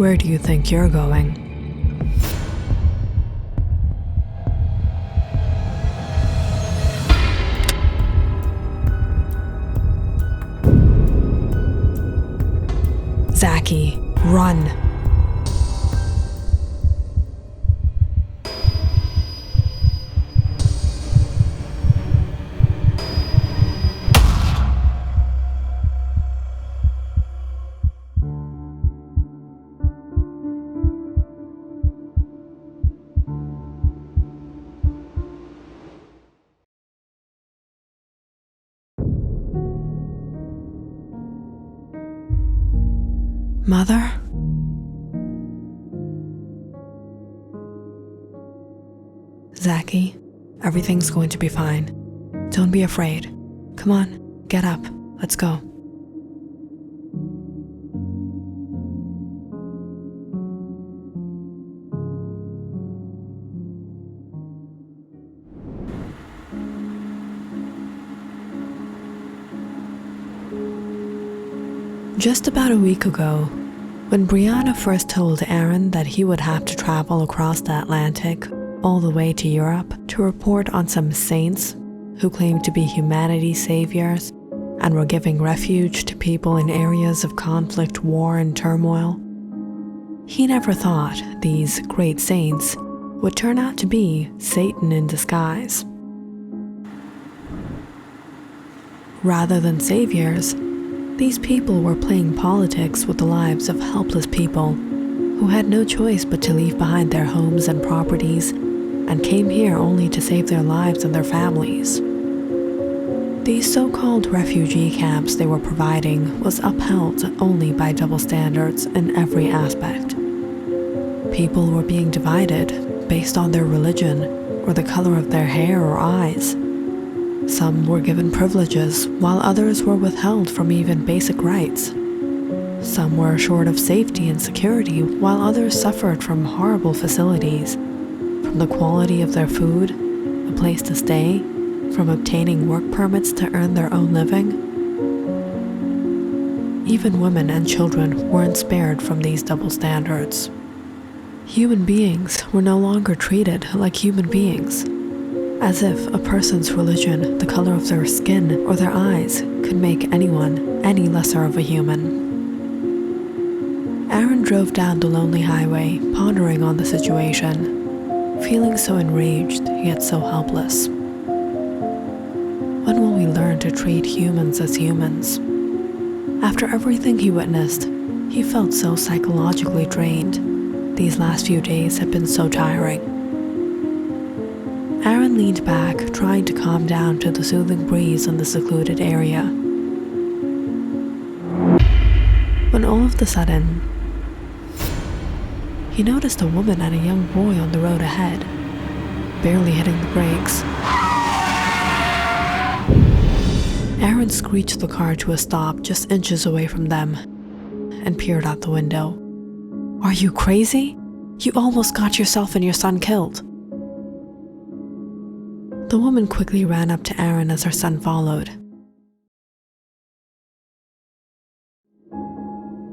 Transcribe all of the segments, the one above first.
Where do you think you're going? Zaki, run! Mother? Zaki, everything's going to be fine. Don't be afraid. Come on, get up. Let's go. Just about a week ago, when Brianna first told Aaron that he would have to travel across the Atlantic all the way to Europe to report on some saints who claimed to be humanity's saviors and were giving refuge to people in areas of conflict, war, and turmoil, he never thought these great saints would turn out to be Satan in disguise. Rather than saviors, these people were playing politics with the lives of helpless people who had no choice but to leave behind their homes and properties and came here only to save their lives and their families. These so-called refugee camps they were providing was upheld only by double standards in every aspect. People were being divided based on their religion or the color of their hair or eyes. Some were given privileges, while others were withheld from even basic rights. Some were short of safety and security, while others suffered from horrible facilities, from the quality of their food, a place to stay, from obtaining work permits to earn their own living. Even women and children weren't spared from these double standards. Human beings were no longer treated like human beings, as if a person's religion, the color of their skin, or their eyes could make anyone any lesser of a human. Aaron drove down the lonely highway, pondering on the situation, feeling so enraged yet so helpless. When will we learn to treat humans as humans? After everything he witnessed, he felt so psychologically drained. These last few days had been so tiring. Aaron leaned back, trying to calm down to the soothing breeze in the secluded area. When all of a sudden, he noticed a woman and a young boy on the road ahead, barely hitting the brakes. Aaron screeched the car to a stop just inches away from them and peered out the window. "Are you crazy? You almost got yourself and your son killed." The woman quickly ran up to Aaron as her son followed.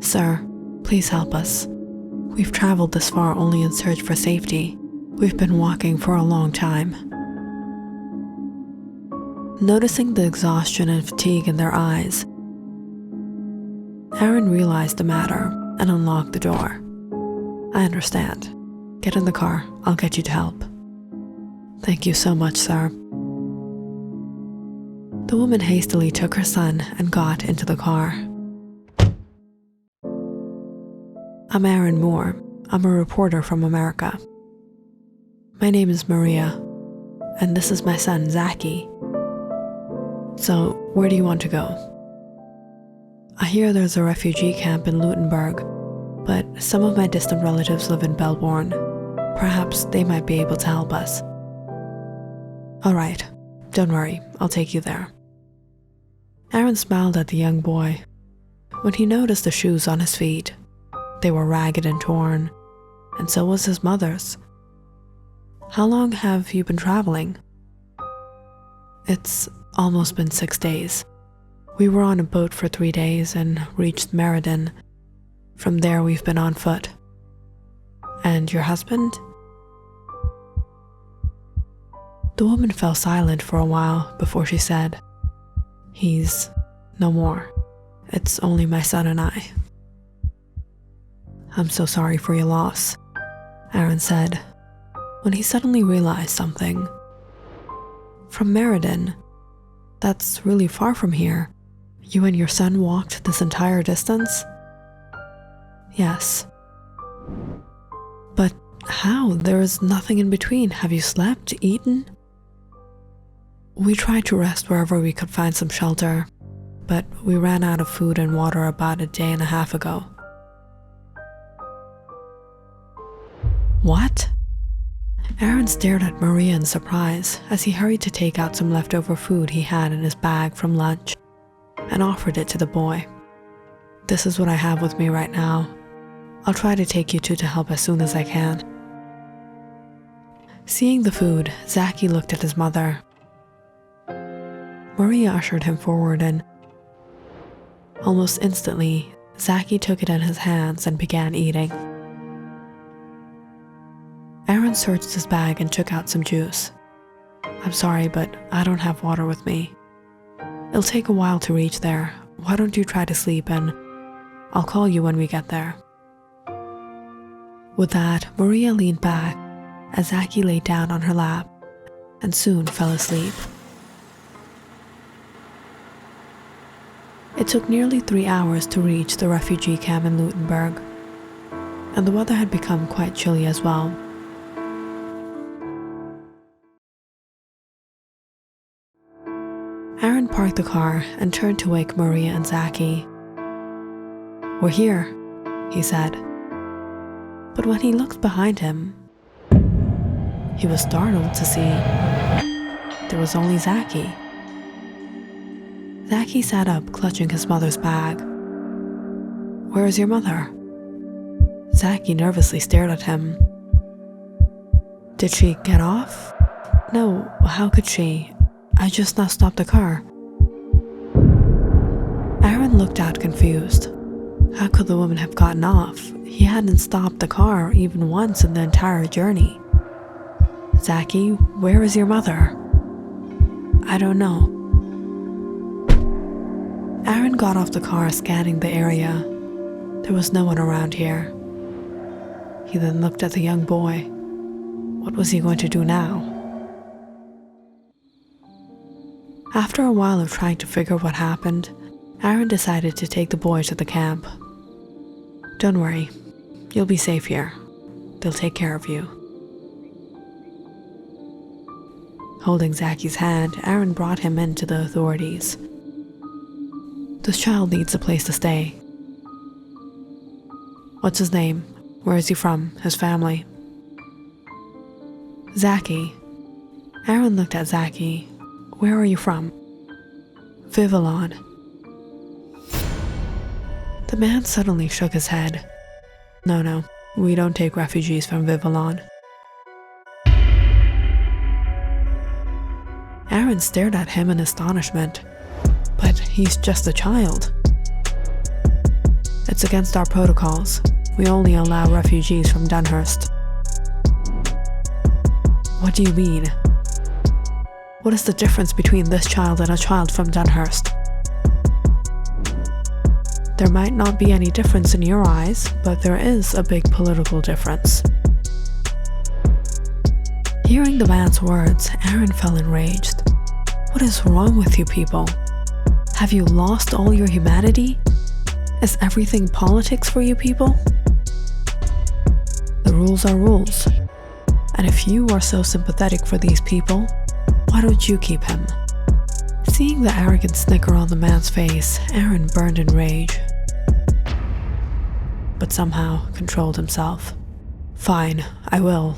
"Sir, please help us. We've traveled this far only in search for safety. We've been walking for a long time." Noticing the exhaustion and fatigue in their eyes, Aaron realized the matter and unlocked the door. "I understand. Get in the car. I'll get you to help." "Thank you so much, sir." The woman hastily took her son and got into the car. "I'm Aaron Moore. I'm a reporter from America. My name is Maria, and this is my son, Zaki. So, where do you want to go?" "I hear there's a refugee camp in Lutenberg, but some of my distant relatives live in Belbourne. Perhaps they might be able to help us." "All right, don't worry, I'll take you there." Aaron smiled at the young boy when he noticed the shoes on his feet. They were ragged and torn, and so was his mother's. "How long have you been traveling?" "It's almost been 6 days. We were on a boat for 3 days and reached Meriden. From there, we've been on foot. And your husband? The woman fell silent for a while before she said, "He's no more. It's only my son and I." "I'm so sorry for your loss," Aaron said, when he suddenly realized something. "From Meriden? That's really far from here. You and your son walked this entire distance?" "Yes." "But how? There is nothing in between. Have you slept, eaten?" "We tried to rest wherever we could find some shelter, but we ran out of food and water about a day and a half ago." "What?" Aaron stared at Maria in surprise as he hurried to take out some leftover food he had in his bag from lunch and offered it to the boy. "This is what I have with me right now. I'll try to take you two to help as soon as I can." Seeing the food, Zaki looked at his mother. Maria ushered him forward and almost instantly, Zaki took it in his hands and began eating. Aaron searched his bag and took out some juice. "I'm sorry, but I don't have water with me. It'll take a while to reach there. Why don't you try to sleep and I'll call you when we get there." With that, Maria leaned back as Zaki lay down on her lap and soon fell asleep. It took nearly 3 hours to reach the refugee camp in Lutenberg, and the weather had become quite chilly as well. Aaron parked the car and turned to wake Maria and Zaki. "We're here," he said. But when he looked behind him, he was startled to see there was only Zaki. Zaki sat up, clutching his mother's bag. "Where is your mother?" Zaki nervously stared at him. "Did she get off?" "No, how could she? I just now stopped the car." Aaron looked out confused. How could the woman have gotten off? He hadn't stopped the car even once in the entire journey. "Zaki, where is your mother?" "I don't know." Aaron got off the car, scanning the area. There was no one around here. He then looked at the young boy. What was he going to do now? After a while of trying to figure what happened, Aaron decided to take the boy to the camp. "Don't worry, you'll be safe here. They'll take care of you." Holding Zaki's hand, Aaron brought him in to the authorities. "This child needs a place to stay." "What's his name? Where is he from? His family?" "Zaki." Aaron looked at Zaki. "Where are you from?" "Vivalon." The man suddenly shook his head. No, we don't take refugees from Vivalon." Aaron stared at him in astonishment. "But he's just a child." "It's against our protocols. We only allow refugees from Dunhurst." "What do you mean? What is the difference between this child and a child from Dunhurst?" "There might not be any difference in your eyes, but there is a big political difference." Hearing the man's words, Aaron felt enraged. What is wrong with you people? Have you lost all your humanity? Is everything politics for you people? The rules are rules. And if you are so sympathetic for these people, why don't you keep him? Seeing the arrogant snicker on the man's face, Aaron burned in rage, but somehow controlled himself. "Fine, I will."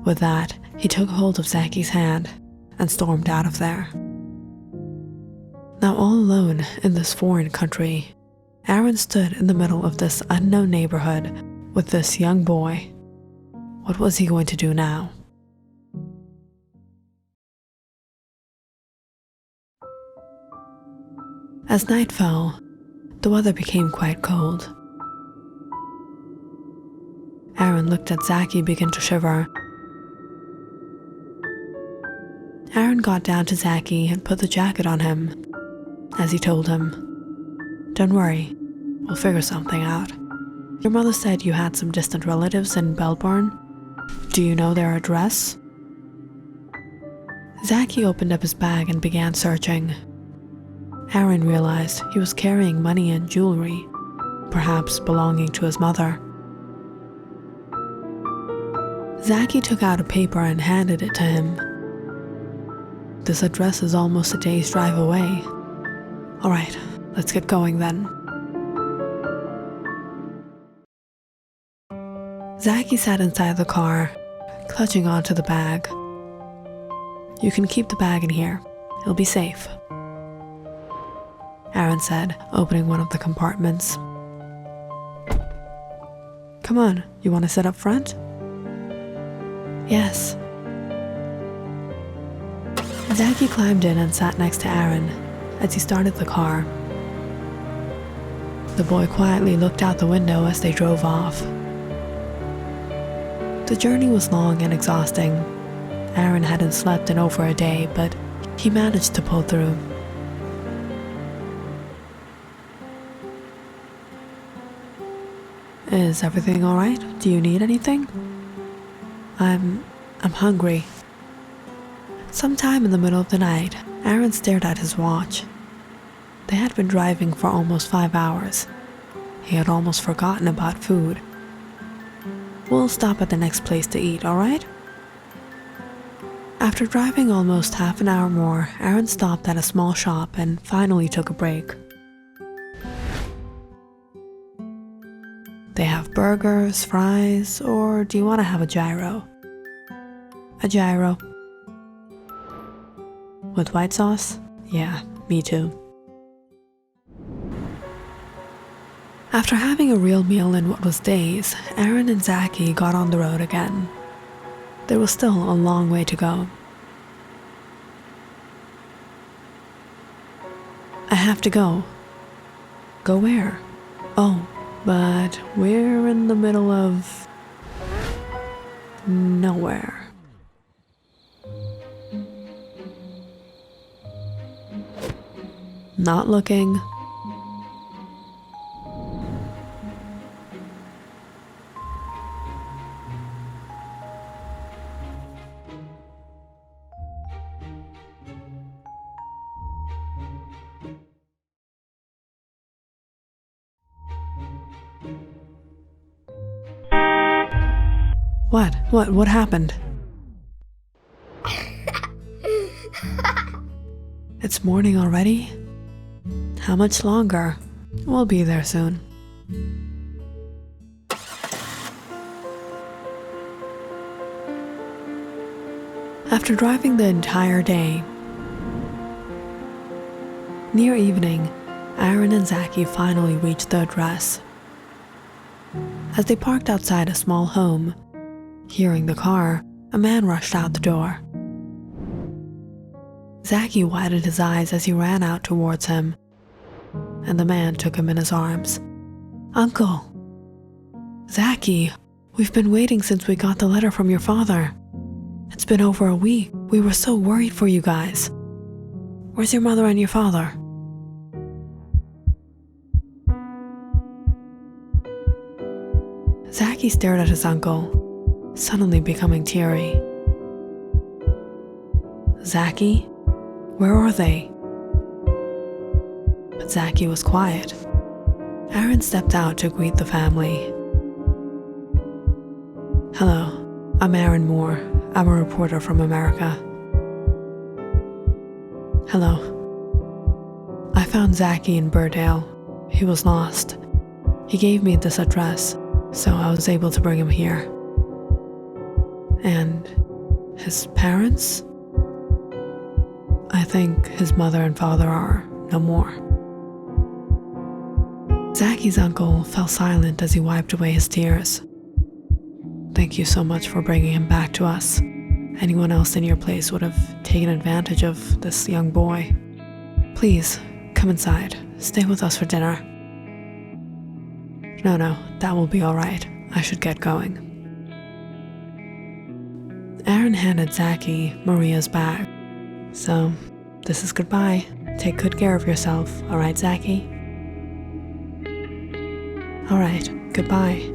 With that, he took hold of Zaki's hand and stormed out of there. Now all alone in this foreign country, Aaron stood in the middle of this unknown neighborhood with this young boy. What was he going to do now? As night fell, the weather became quite cold. Aaron looked at Zaki begin to shiver. Aaron got down to Zaki and put the jacket on him, as he told him, "Don't worry, we'll figure something out. Your mother said you had some distant relatives in Belbourne. Do you know their address?" Zaki opened up his bag and began searching. Aaron realized he was carrying money and jewelry, perhaps belonging to his mother. Zaki took out a paper and handed it to him. "This address is almost a day's drive away. All right, let's get going then." Zaki sat inside the car, clutching onto the bag. "You can keep the bag in here. It'll be safe," Aaron said, opening one of the compartments. "Come on, you want to sit up front?" "Yes." Zaki climbed in and sat next to Aaron as he started the car. The boy quietly looked out the window as they drove off. The journey was long and exhausting. Aaron hadn't slept in over a day, but he managed to pull through. "Is everything all right? Do you need anything?" I'm hungry." Sometime in the middle of the night, Aaron stared at his watch. They had been driving for almost 5 hours. He had almost forgotten about food. "We'll stop at the next place to eat, all right?" After driving almost half an hour more, Aaron stopped at a small shop and finally took a break. "They have burgers, fries, or do you want to have a gyro?" "A gyro." "With white sauce?" "Yeah, me too." After having a real meal in what was days, Aaron and Zaki got on the road again. There was still a long way to go. "I have to go." "Go where?" "Oh, but we're in the middle of nowhere." "Not looking." What happened?" "It's morning already? How much longer? We'll be there soon." After driving the entire day, near evening, Aaron and Zaki finally reached the address. As they parked outside a small home, hearing the car, a man rushed out the door. Zaki widened his eyes as he ran out towards him, and the man took him in his arms. "Uncle!" "Zaki, we've been waiting since we got the letter from your father. It's been over a week. We were so worried for you guys. Where's your mother and your father?" Zaki stared at his uncle, suddenly becoming teary. "Zaki, where are they?" But Zaki was quiet. Aaron stepped out to greet the family. "Hello, I'm Aaron Moore. I'm a reporter from America." "Hello. I found Zaki in Burdale. He was lost. He gave me this address, so I was able to bring him here." "And his parents?" "I think his mother and father are no more." Zaki's uncle fell silent as he wiped away his tears. "Thank you so much for bringing him back to us. Anyone else in your place would have taken advantage of this young boy. Please, come inside. Stay with us for dinner. No, that will be all right. I should get going. Aaron handed Zachy Maria's bag. So, this is goodbye. Take good care of yourself, all right, Zachy? All right, goodbye.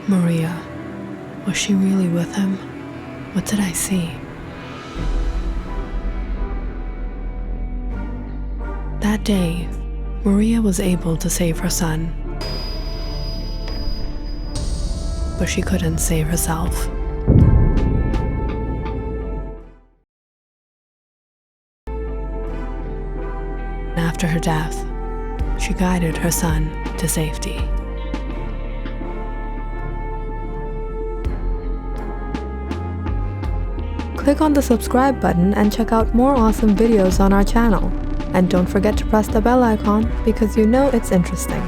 Maria, was she really with him? What did I see? That day, Maria was able to save her son, but she couldn't save herself. After her death, she guided her son to safety. Click on the subscribe button and check out more awesome videos on our channel. And don't forget to press the bell icon because you know it's interesting.